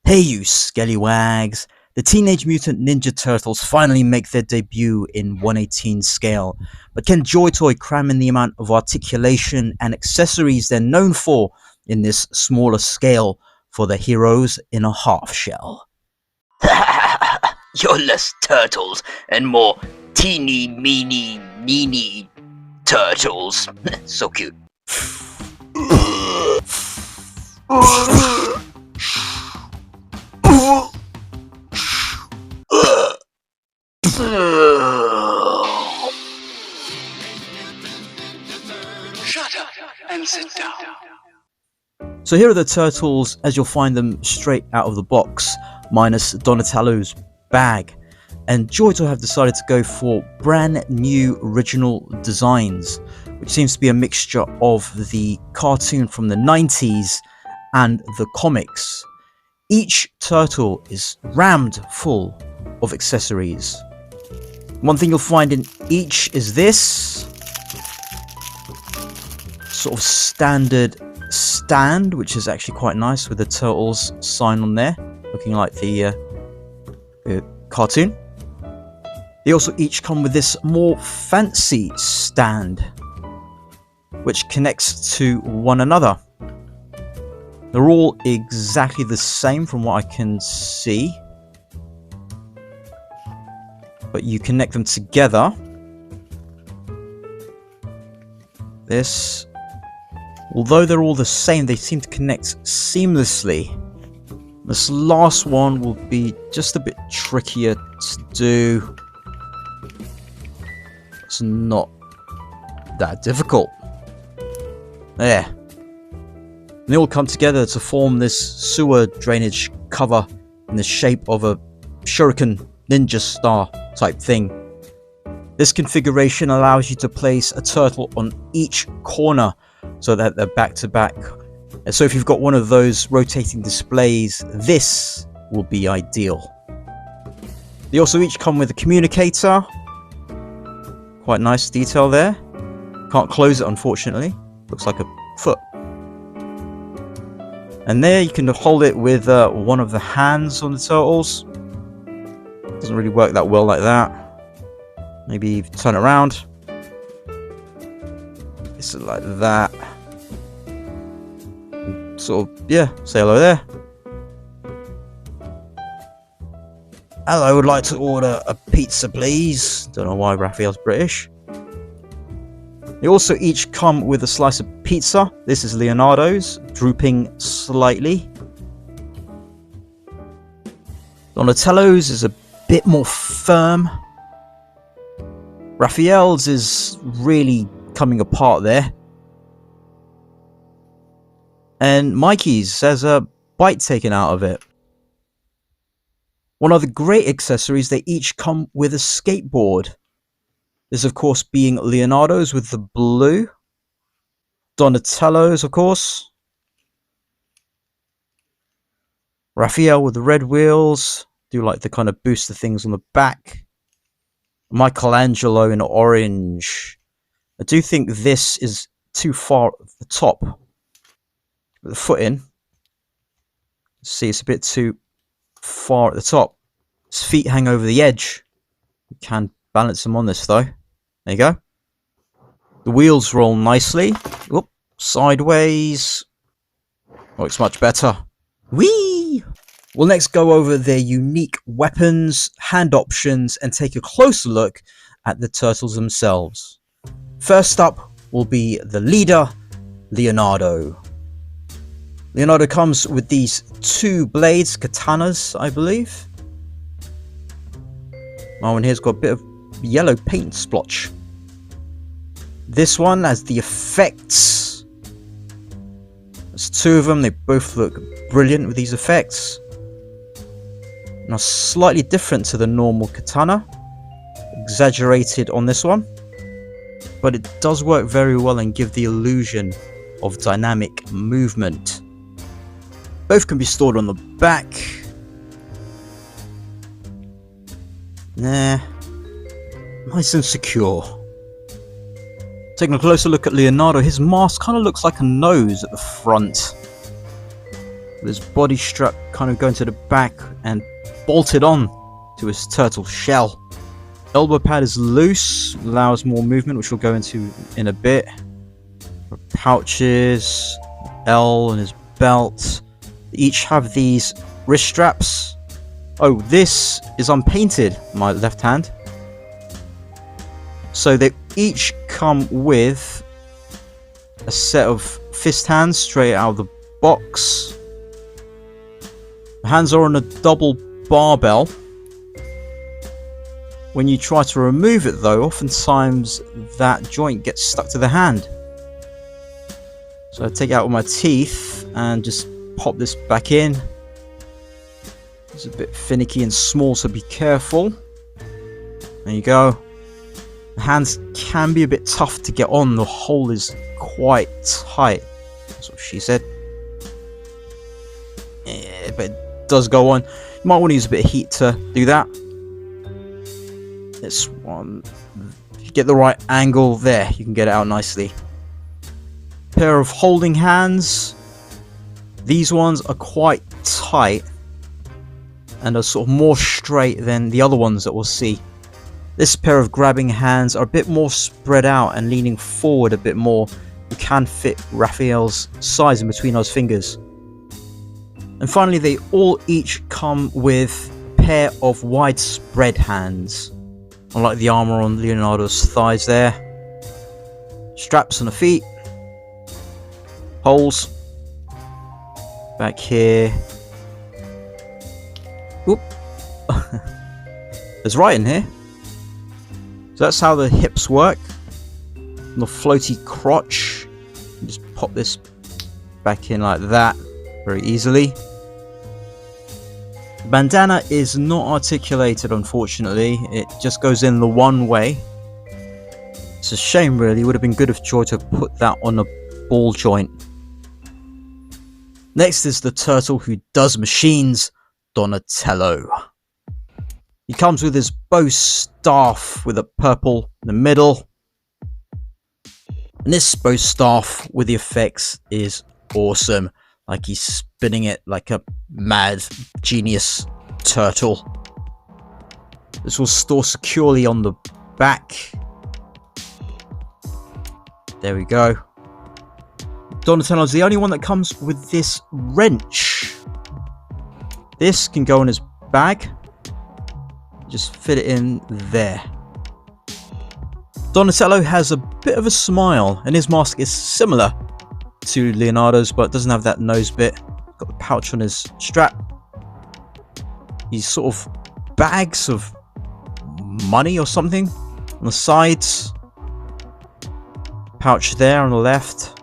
Hey you scallywags! The Teenage Mutant Ninja Turtles finally make their debut in 1/18 scale, but can Joytoy cram in the amount of articulation and accessories they're known for in this smaller scale for the heroes in a half shell? You're less turtles and more teeny meeny meeny turtles. So cute. Shut up and sit down. So here are the turtles as you'll find them straight out of the box, minus Donatello's bag. And Joytoy have decided to go for brand new original designs, which seems to be a mixture of the cartoon from the 90s and the comics. Each turtle is rammed full of accessories. One thing you'll find in each is this sort of standard stand, which is actually quite nice with the turtles sign on there, looking like the cartoon. They also each come with this more fancy stand, which connects to one another. They're all exactly the same from what I can see, but you connect them together. This, although they're all the same, they seem to connect seamlessly. This last one will be just a bit trickier to do. It's not that difficult. There. And they all come together to form this sewer drainage cover in the shape of a shuriken ninja star type thing. This configuration allows you to place a turtle on each corner so that they're back to back. And so if you've got one of those rotating displays, this will be ideal. They also each come with a communicator. Quite nice detail there. Can't close it, unfortunately. Looks like a foot. And there you can hold it with one of the hands on the turtles. Doesn't really work that well like that. Maybe turn it around. It's like that. Sort of, yeah, say hello there. Hello, would like to order a pizza, please. Don't know why Raphael's British. They also each come with a slice of pizza. This is Leonardo's, drooping slightly. Donatello's is a bit more firm. Raphael's is really coming apart there. And Mikey's has a bite taken out of it. One of the great accessories, they each come with a skateboard. This, of course, being Leonardo's with the blue. Donatello's, of course. Raphael with the red wheels. Do like the kind of booster things on the back. Michaelangelo in orange. I do think this is too far at the top. Put the foot in. See, it's a bit too far at the top. His feet hang over the edge. You can balance them on this though. There you go. The wheels roll nicely. Whoop, sideways. Oh, it's much better. Whee! We'll next go over their unique weapons, hand options, and take a closer look at the turtles themselves. First up will be the leader, Leonardo. Leonardo comes with these two blades, katanas, I believe. Oh, and here's got a bit of yellow paint splotch. This one has the effects. There's two of them. They both look brilliant with these effects. Now, slightly different to the normal katana. Exaggerated on this one. But it does work very well and give the illusion of dynamic movement. Both can be stored on the back. Nah. Nice and secure. Taking a closer look at Leonardo, his mask kind of looks like a nose at the front. with his body strap kind of going to the back and bolted on to his turtle shell. Elbow pad is loose, allows more movement, which we'll go into in a bit. Pouches, L and his belt. They each have these wrist straps. Oh, this is unpainted, my left hand. So they each come with a set of fist hands straight out of the box. The hands are on a double barbell. When you try to remove it though, oftentimes that joint gets stuck to the hand. So I take it out with my teeth and just pop this back in. It's a bit finicky and small, so be careful. There you go. The hands can be a bit tough to get on. The hole is quite tight. That's what she said. Yeah, but it does go on. You might want to use a bit of heat to do that. This one, if you get the right angle there, you can get it out nicely. Pair of holding hands. These ones are quite tight and are sort of more straight than the other ones that we'll see. This pair of grabbing hands are a bit more spread out and leaning forward a bit more. You can fit Raphael's size in between those fingers. And finally, they all each come with a pair of widespread hands. Unlike the armor on Leonardo's thighs there. Straps on the feet. Holes. Back here. Oop. There's writing here. So that's how the hips work. And the floaty crotch. Just pop this back in like that very easily. The bandana is not articulated, unfortunately. It just goes in the one way. It's a shame, really. It would have been good if Joytoy put that on a ball joint. Next is the turtle who does machines, Donatello. He comes with his bow staff with a purple in the middle. And this bow staff with the effects is awesome. Like he's spinning it like a mad genius turtle. This will store securely on the back. There we go. Donatello's the only one that comes with this wrench. This can go in his bag. Just fit it in there. Donatello has a bit of a smile, and his mask is similar to Leonardo's, but doesn't have that nose bit. Got the pouch on his strap. These sort of bags of money or something on the sides. Pouch there on the left.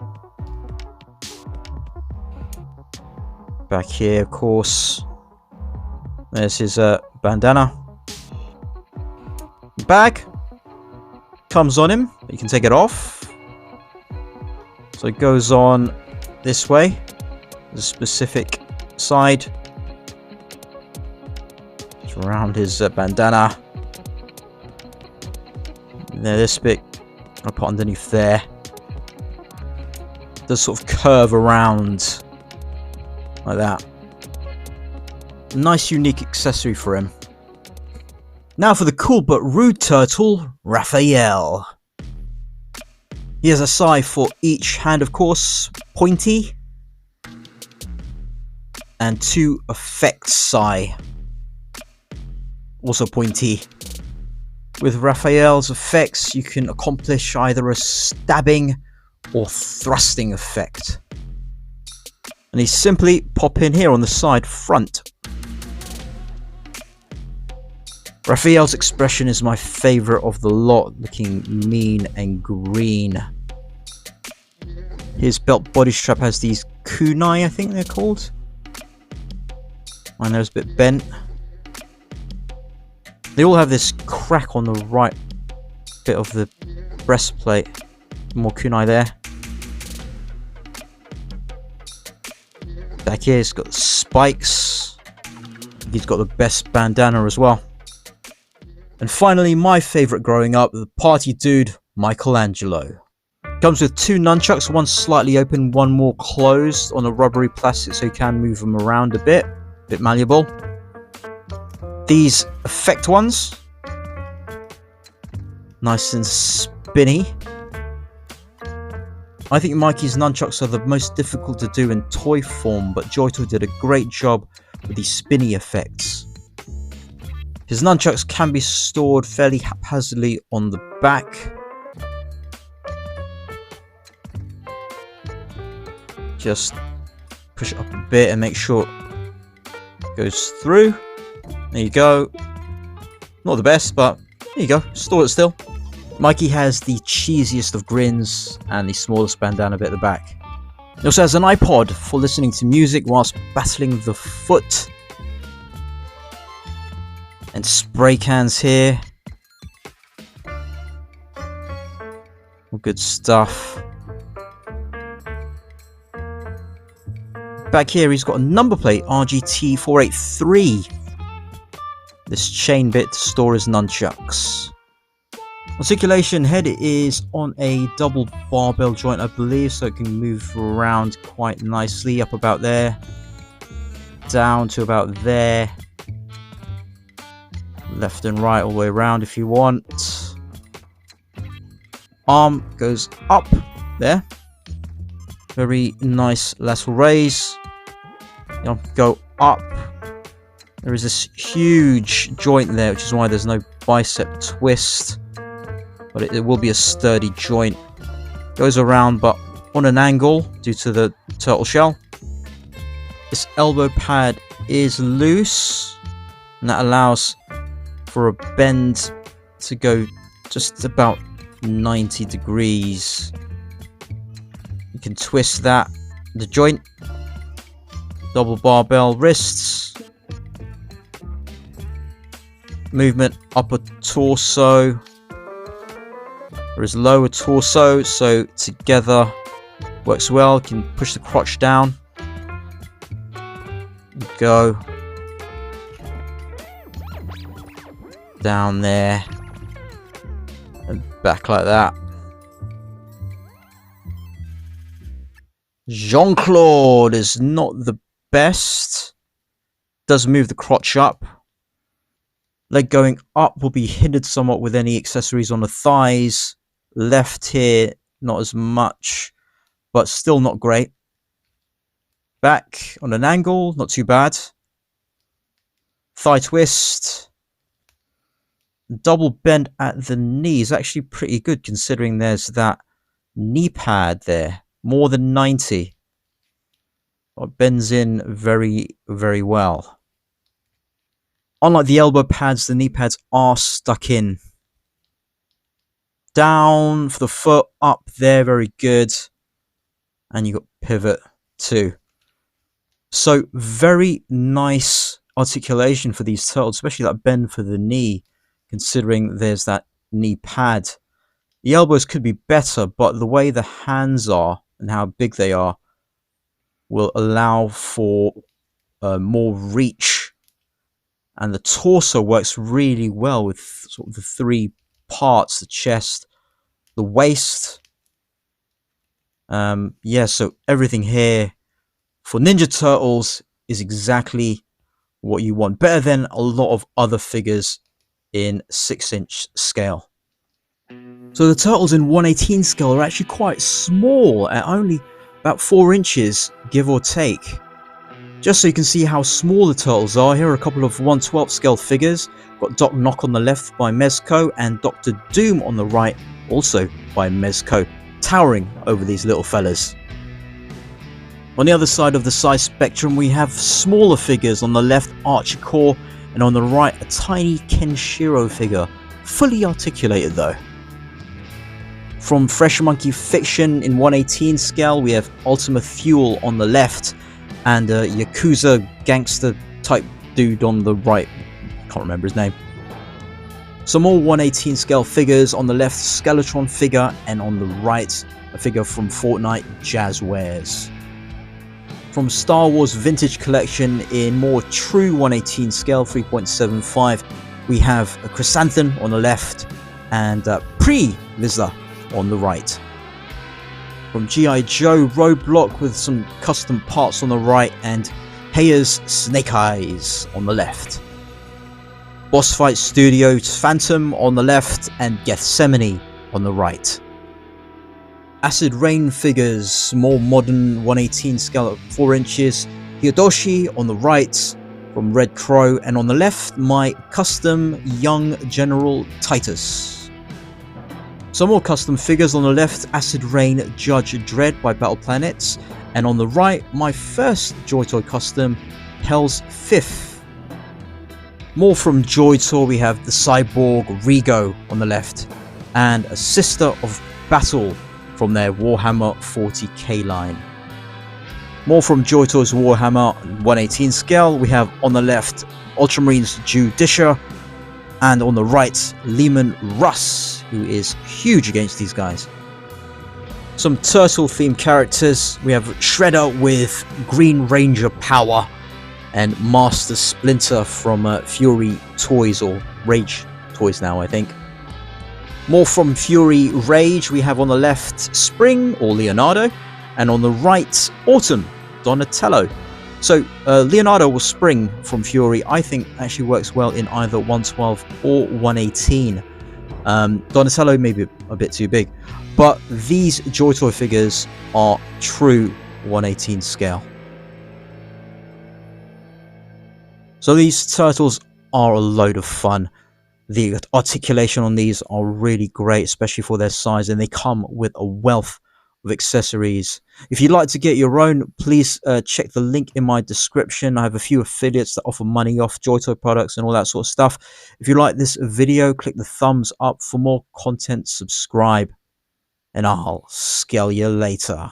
Back here, of course. There's his bandana. Bag comes on him, but you can take it off. So it goes on this way, the specific side. It's around his bandana. And then this bit I'll put underneath there. It does sort of curve around like that. Nice unique accessory for him. Now for the cool but rude turtle, Raphael. He has a sai for each hand, of course, pointy, and 2 effect sai, also pointy. With Raphael's effects, you can accomplish either a stabbing or thrusting effect. And they simply pop in here on the side front. Raphael's expression is my favourite of the lot, looking mean and green. His belt body strap has these kunai, I think they're called. Mine there's a bit bent. They all have this crack on the right bit of the breastplate. More kunai there. Back here, it's got spikes. He's got the best bandana as well. And finally, my favourite growing up, the party dude, Michaelangelo. Comes with 2 nunchucks, one slightly open, one more closed on a rubbery plastic so you can move them around a bit malleable. These effect ones, nice and spinny. I think Mikey's nunchucks are the most difficult to do in toy form, but Joytoy did a great job with these spinny effects. His nunchucks can be stored fairly haphazardly on the back. Just push it up a bit and make sure it goes through. There you go. Not the best, but there you go. Store it still. Mikey has the cheesiest of grins and the smallest bandana bit at the back. He also has an iPod for listening to music whilst battling the foot. And spray cans here. All good stuff. Back here he's got a number plate, RGT483. This chain bit to store his nunchucks. Articulation head is on a double barbell joint, I believe, so it can move around quite nicely. Up about there. Down to about there. Left and right all the way around if you want. Arm goes up there. Very nice lateral raise. Go up. There is this huge joint there, which is why there's no bicep twist. But it will be a sturdy joint. Goes around, but on an angle due to the turtle shell. This elbow pad is loose, and that allows for a bend to go just about 90 degrees. You can twist that, the joint. Double barbell wrists. Movement upper torso. There is lower torso, so together works well. You can push the crotch down. Go. Down there. And back like that. Jean-Claude is not the best. Does move the crotch up. Leg going up will be hindered somewhat with any accessories on the thighs. Left here, not as much, but still not great. Back on an angle, not too bad. Thigh twist. Double bend at the knee is actually pretty good considering there's that knee pad there. More than 90. It bends in very, very well. Unlike the elbow pads, the knee pads are stuck in. Down for the foot, up there, very good. And you got pivot too. So very nice articulation for these turtles, especially that bend for the knee, considering there's that knee pad. The elbows could be better, but the way the hands are and how big they are will allow for more reach. And the torso works really well with sort of the 3 parts, the chest, the waist. Yeah, so everything here for Ninja Turtles is exactly what you want. Better than a lot of other figures in 6-inch scale. So the turtles in 1/18 scale are actually quite small, at only about 4 inches, give or take. Just so you can see how small the turtles are, here are a couple of 1/12 scale figures. Got Doc Knock on the left by Mezco and Dr. Doom on the right, also by Mezco, towering over these little fellas. On the other side of the size spectrum, we have smaller figures. On the left, Archicore, and on the right, a tiny Kenshiro figure, fully articulated though. From Fresh Monkey Fiction in 1/18 scale, we have Ultima Fuel on the left, and a Yakuza gangster type dude on the right. Can't remember his name. Some more 1/18 scale figures. On the left, Skeletron figure, and on the right, a figure from Fortnite, Jazzwares. From Star Wars Vintage Collection in more true 1/18 scale, 3.75, we have a Chrysanthemum on the left and Pre-Vizsla on the right. from G.I. Joe Roadblock with some custom parts on the right, and Hayer's Snake Eyes on the left. Boss Fight Studios Phantom on the left and Gethsemane on the right. Acid Rain figures, more modern 1/18 scale at 4 inches. Hyodoshi on the right from Red Crow, and on the left my custom Young General Titus. Some more custom figures on the left, Acid Rain Judge Dredd by Battle Planets, and on the right my first Joytoy custom, Hell's Fifth. More from Joytoy, we have the Cyborg Rigo on the left, and a Sister of Battle from their Warhammer 40k line. More from Joytoy's Warhammer 1/18 scale, we have on the left Ultramarines Judiciar, and on the right Lehman Russ, who is huge against these guys. Some turtle themed characters, we have Shredder with Green Ranger power, and Master Splinter from Fury Toys, or Rage Toys now I think. More from Fury Rage, we have on the left Spring or Leonardo, and on the right Autumn, Donatello. So Leonardo or Spring from Fury I think actually works well in either 112 or 118. Donatello may be a bit too big, but these Joytoy figures are true 1/18 scale. So these turtles are a load of fun. The articulation on these are really great, especially for their size, and they come with a wealth of accessories. If you'd like to get your own, please check the link in my description. I have a few affiliates that offer money off Joytoy products and all that sort of stuff. If you like this video, click the thumbs up. For more content, subscribe, and I'll scale you later.